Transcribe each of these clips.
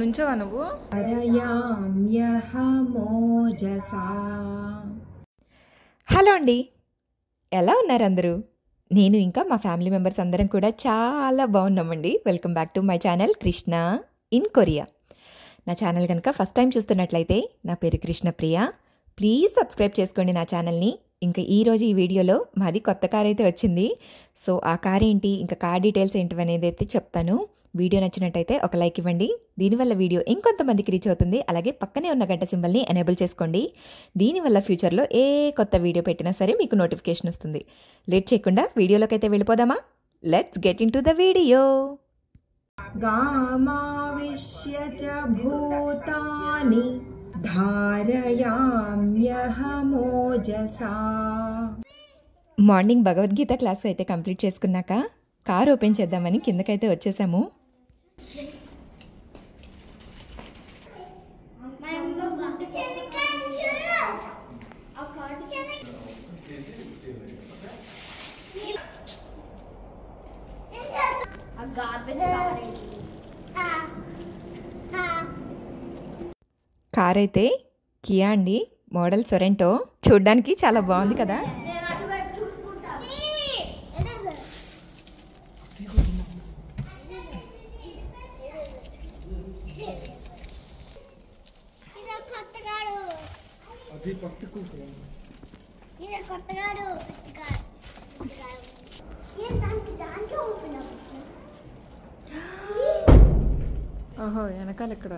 నుంచోవా నువ్వు? హలో అండి, ఎలా ఉన్నారు అందరూ? నేను ఇంకా మా ఫ్యామిలీ మెంబర్స్ అందరం కూడా చాలా బాగున్నామండి. Welcome back to my channel Krishna in Korea. నా ఛానల్ కనుక ఫస్ట్ టైం చూస్తున్నట్లయితే నా పేరు కృష్ణప్రియ. ప్లీజ్ సబ్స్క్రైబ్ చేసుకోండి నా ఛానల్ని. ఇంకా ఈరోజు ఈ వీడియోలో మాది కొత్త కార్ అయితే వచ్చింది. సో ఆ కార్ ఏంటి, ఇంకా కార్ డీటెయిల్స్ ఏంటి అనేది అయితే చెప్తాను. వీడియో నచ్చినట్టయితే ఒక లైక్ ఇవ్వండి. దీనివల్ల వీడియో ఇంకొంతమందికి రీచ్ అవుతుంది. అలాగే పక్కనే ఉన్న గంట సింబల్ని ఎనేబుల్ చేసుకోండి. దీనివల్ల ఫ్యూచర్లో ఏ కొత్త వీడియో పెట్టినా సరే మీకు నోటిఫికేషన్ వస్తుంది. లేట్ చేయకుండా వీడియోలోకి అయితే వెళ్ళిపోదామా? Let's get into the video. గామావిష్య చ భూతాని ధారయామ్యహమోజసా. మార్నింగ్ భగవద్గీత క్లాస్ అయితే కంప్లీట్ చేసుకున్నాక కార్ ఓపెన్ చేద్దామని కిందకైతే వచ్చేసాము. కార్ అయితే కియా అండి, మోడల్ సొరెంటో. చూడ్డానికి చాలా బాగుంది కదా. ఓహో, వెనకాల ఎక్కడ?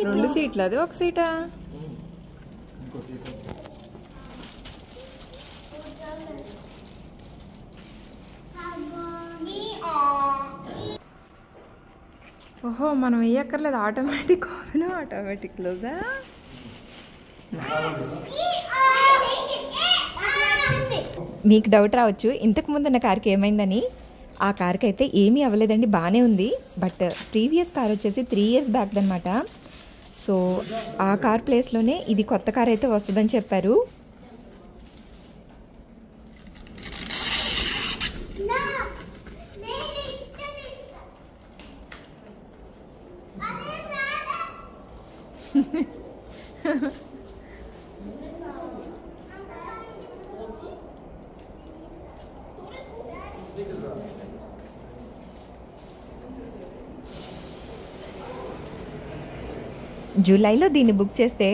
రెండు సీట్లు, అది ఒక సీటా? ఓహో, మనం వేయక్కర్లేదు. ఆటోమేటిక్ ఓపెన్, ఆటోమేటిక్ క్లోజా? మీకు డౌట్ రావచ్చు ఇంతకు ముందు ఉన్న కార్కి ఏమైందని. ఆ కార్కి అయితే ఏమీ అవ్వలేదండి, బాగానే ఉంది. బట్ ప్రీవియస్ కార్ వచ్చేసి 3 years బ్యాక్ అనమాట. సో ఆ కార్ ప్లేస్లోనే ఇది కొత్త కార్ అయితే వస్తుందని చెప్పారు. జూలైలో దీన్ని బుక్ చేస్తే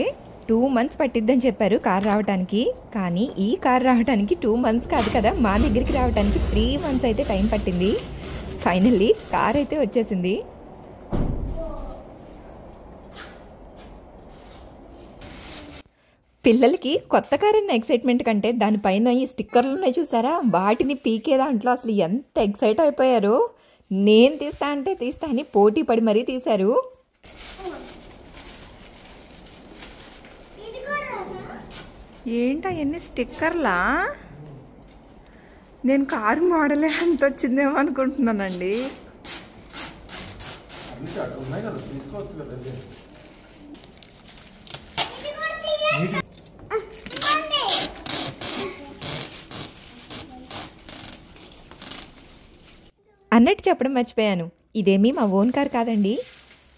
2 months పట్టిద్దని చెప్పారు కార్ రావడానికి. కానీ ఈ కార్ రావడానికి 2 months కాదు కదా, మా దగ్గరికి రావడానికి 3 months అయితే టైం పట్టింది. ఫైనల్లీ కార్ అయితే వచ్చేసింది. పిల్లలకి కొత్త కార్ అన్న ఎక్సైట్మెంట్ కంటే దానిపైన ఈ స్టిక్కర్లు ఉన్నాయి చూసారా, వాటిని పీకే దాంట్లో అసలు ఎంత ఎక్సైట్ అయిపోయారో. నేను తీస్తా అంటే తీస్తా అని పోటీ పడి మరీ తీశారు. ఏంటా ఎన్ని స్టిక్కర్లా? నేను కారు మోడలే అంత వచ్చిందేమో అనుకుంటున్నానండి. అన్నట్టు చెప్పడం మర్చిపోయాను, ఇదేమీ మా ఓన్ కార్ కాదండి,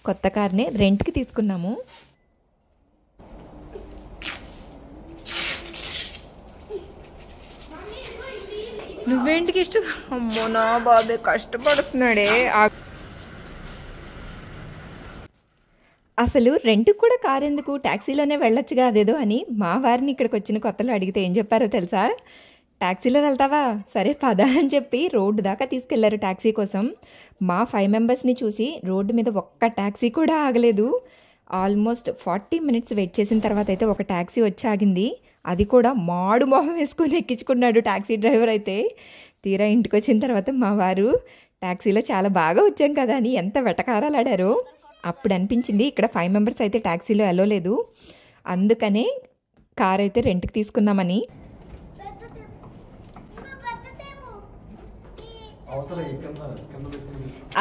కొత్త కార్నే రెంట్కి తీసుకున్నాము. నువ్వేంటికి ఇష్టం? అమ్మో నా బాబే కష్టపడుతున్నాడే. అసలు రెంట్కి కూడా కారు ఎందుకు, ట్యాక్సీలోనే వెళ్ళొచ్చుగా అదేదో అని మా వారిని ఇక్కడికి వచ్చిన కొత్తలో అడిగితే ఏం చెప్పారో తెలుసా? ట్యాక్సీలో వెళ్తావా, సరే పద అని చెప్పి రోడ్డు దాకా తీసుకెళ్లారు ట్యాక్సీ కోసం. మా 5 members చూసి రోడ్డు మీద ఒక్క ట్యాక్సీ కూడా ఆగలేదు. ఆల్మోస్ట్ 40 minutes వెయిట్ చేసిన తర్వాత అయితే ఒక ట్యాక్సీ వచ్చి ఆగింది. అది కూడా మాడు మొహం వేసుకొని ఎక్కించుకున్నాడు ట్యాక్సీ డ్రైవర్ అయితే. తీరా ఇంటికి వచ్చిన తర్వాత మా వారు ట్యాక్సీలో చాలా బాగా వచ్చాం కదా అని ఎంత వెటకారాలాడారో. అప్పుడు అనిపించింది ఇక్కడ 5 members అయితే ట్యాక్సీలో వెళ్ళలేదు, అందుకనే కార్ అయితే రెంట్కి తీసుకున్నామని.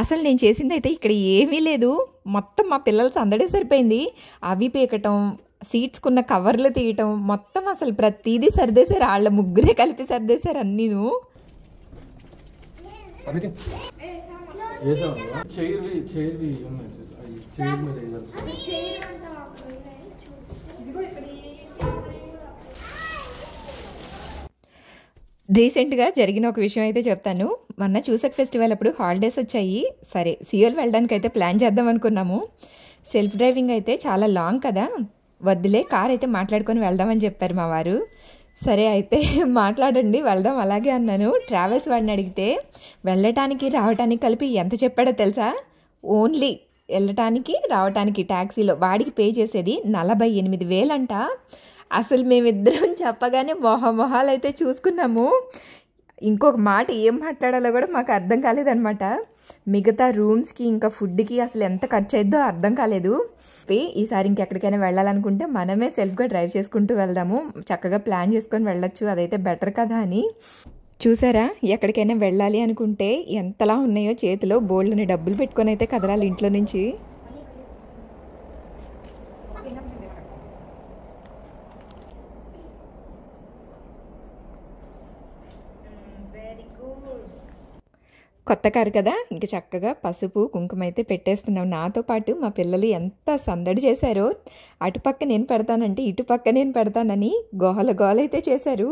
అసలు నేను చేసింది అయితే ఇక్కడ ఏమీ లేదు, మొత్తం మా పిల్లల సందడే సరిపోయింది. అవి పీకటం, సీట్స్కున్న కవర్లు తీయటం, మొత్తం అసలు ప్రతిదీ సర్దేశారు. వాళ్ళ ముగ్గురే కలిపి సర్దేశారు అన్నీను. రీసెంట్గా జరిగిన ఒక విషయం అయితే చెప్తాను. మొన్న చూసక్ ఫెస్టివల్ అప్పుడు హాలిడేస్ వచ్చాయి. సరే సియోల్ వెళ్ళడానికి అయితే ప్లాన్ చేద్దాం అనుకున్నాము. సెల్ఫ్ డ్రైవింగ్ అయితే చాలా లాంగ్ కదా, వద్దులే కార్ అయితే మాట్లాడుకొని వెళ్దామని చెప్పారు మా వారు. సరే అయితే మాట్లాడండి వెళ్దాం అలాగే అన్నాను. ట్రావెల్స్ వాడిని అడిగితే వెళ్ళటానికి రావటానికి కలిపి ఎంత చెప్పాడో తెలుసా? ఓన్లీ వెళ్ళటానికి రావటానికి ట్యాక్సీలో వాడికి పే చేసేది 48,000 అంట. అసలు మేమిద్దరం చెప్పగానే మొహాలు అయితే చూసుకున్నాము. ఇంకొక మాట ఏం మాట్లాడాలో కూడా మాకు అర్థం కాలేదనమాట. మిగతా రూమ్స్కి ఇంకా ఫుడ్కి అసలు ఎంత ఖర్చు అయిద్దో అర్థం కాలేదు. ఈసారి ఇంకెక్కడికైనా వెళ్ళాలనుకుంటే మనమే సెల్ఫ్గా డ్రైవ్ చేసుకుంటూ వెళ్దాము, చక్కగా ప్లాన్ చేసుకొని వెళ్ళొచ్చు, అదైతే బెటర్ కదా అని. చూసారా, ఎక్కడికైనా వెళ్ళాలి అనుకుంటే ఎంతలా ఉన్నాయో చేతిలో బోల్డ్ని డబ్బులు పెట్టుకొని అయితే కదలాలి ఇంట్లో నుంచి. కొత్త కారు కదా, ఇంక చక్కగా పసుపు కుంకుమ అయితే పెట్టేస్తున్నాం. నాతో పాటు మా పిల్లలు ఎంత సందడి చేశారో, అటుపక్క నేను పెడతానంటే ఇటుపక్క నేను పెడతానని గోల అయితే చేశారు.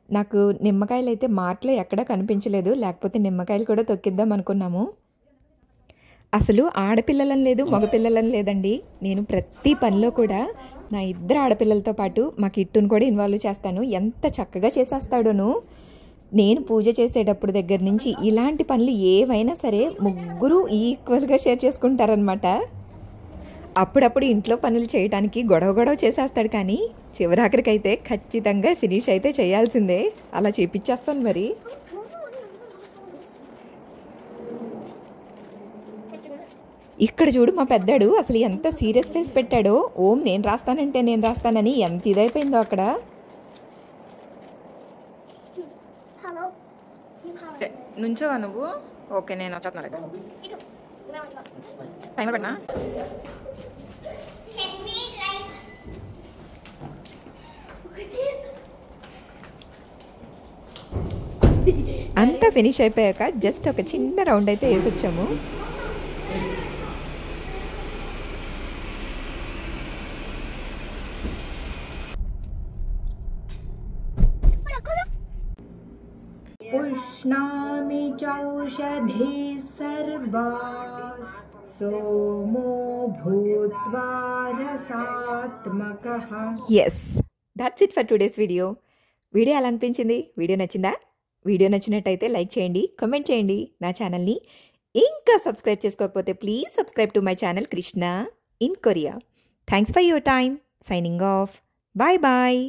నాకు నిమ్మకాయలు అయితే మార్ట్లో ఎక్కడా కనిపించలేదు, లేకపోతే నిమ్మకాయలు కూడా తొక్కిద్దాం అనుకున్నాము. అసలు ఆడపిల్లలని లేదు మగపిల్లలని లేదండి. నేను ప్రతి పనిలో కూడా నా ఇద్దరు ఆడపిల్లలతో పాటు మా కిట్టును కూడా ఇన్వాల్వ్ చేస్తాను. ఎంత చక్కగా చేసేస్తాడోను. నేను పూజ చేసేటప్పుడు దగ్గర నుంచి ఇలాంటి పనులు ఏవైనా సరే ముగ్గురు ఈక్వల్గా షేర్ చేసుకుంటారనమాట. అప్పుడప్పుడు ఇంట్లో పనులు చేయడానికి గొడవ చేసేస్తాడు, కానీ చివరాఖరికైతే ఖచ్చితంగా ఫినిష్ అయితే చేయాల్సిందే. అలా చేపించేస్తాను మరి. ఇక్కడ చూడు మా పెద్దాడు అసలు ఎంత సీరియస్ ఫేస్ పెట్టాడో. ఓం నేను రాస్తానంటే నేను రాస్తానని ఎంత ఇదైపోయిందో అక్కడ. నుంచోవా నువ్వు? ఓకే నేను వచ్చేస్తున్నా. టైం పెట్టినా అంతా ఫినిష్ అయిపోయాక జస్ట్ ఒక చిన్న రౌండ్ అయితే వేసి వచ్చాము. पुष्णामि चौषधे सर्वास् सोमो भूत्वा रसात्मकः. Yes, that's it for today's video. Video ఎలా అనిపించింది? వీడియో నచ్చిందా? వీడియో నచ్చినట్టయితే లైక్ చేయండి, కామెంట్ చేయండి. నా ఛానల్ని ఇంకా సబ్స్క్రైబ్ చేసుకోకపోతే please subscribe to my channel Krishna in Korea. Thanks for your time. Signing off. Bye bye.